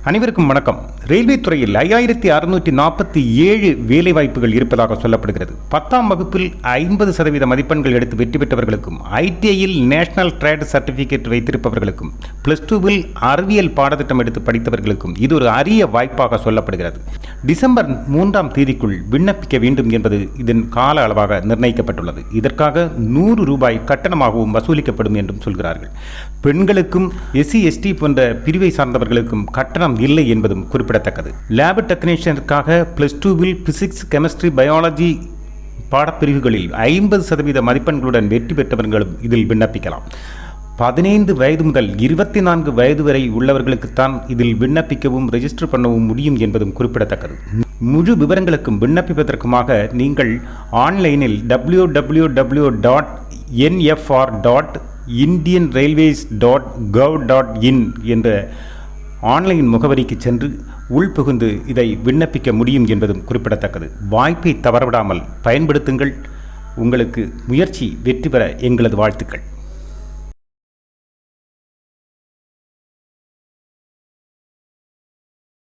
அனைவருக்கும் வணக்கம். ரயில்வே துறையில் 5647 வேலைவாய்ப்புகள் இருப்பதாக சொல்லப்படுகிறது. 10ஆம் வகுப்பில் 50% மதிப்பெண்கள் எடுத்து வெற்றி பெற்றவர்களுக்கும், ஐடிஐயில் நேஷனல் ட்ரேட் சர்டிஃபிகேட் வைத்திருப்பவர்களுக்கும், +2வில் அறிவியல் பாடத்திட்டம் எடுத்து படித்தவர்களுக்கும் இது ஒரு அரிய வாய்ப்பாக சொல்லப்படுகிறது. டிசம்பர் 3ஆம் தேதிக்குள் விண்ணப்பிக்க வேண்டும் என்பது இதன் கால அளவாக நிர்ணயிக்கப்பட்டுள்ளது. இதற்காக ₹100 கட்டணமாகவும் வசூலிக்கப்படும் என்றும் சொல்கிறார்கள். பெண்களுக்கும் SC/ST போன்ற பிரிவை சார்ந்தவர்களுக்கும் கட்டணம் இல்லை என்பதும் குறிப்பிடத்தக்கது. லேப் டெக்னீஷியனுக்காக +2வில் பிசிக்ஸ், கெமிஸ்ட்ரி, பயாலஜி பாடப்பிரிவுகளில் 50% மதிப்பெண்களுடன் வெற்றி பெற்றவர்களும் இதில் விண்ணப்பிக்கலாம். 15 வயது முதல் 24 வயது வரை உள்ளவர்களுக்குத்தான் இதில் விண்ணப்பிக்கவும் ரெஜிஸ்டர் பண்ணவும் முடியும் என்பதும் குறிப்பிடத்தக்கது. முழு விவரங்களுக்கும் விண்ணப்பிப்பதற்குமாக நீங்கள் ஆன்லைனில் www.nfr.indianrailways.gov.in என்ற ஆன்லைன் முகவரிக்கு சென்று உள்புகுந்து இதை விண்ணப்பிக்க முடியும் என்பதும் குறிப்பிடத்தக்கது. வாய்ப்பை தவறவிடாமல் பயன்படுத்துங்கள். உங்களுக்கு முயற்சி வெற்றி பெற எங்களது வாழ்த்துக்கள்.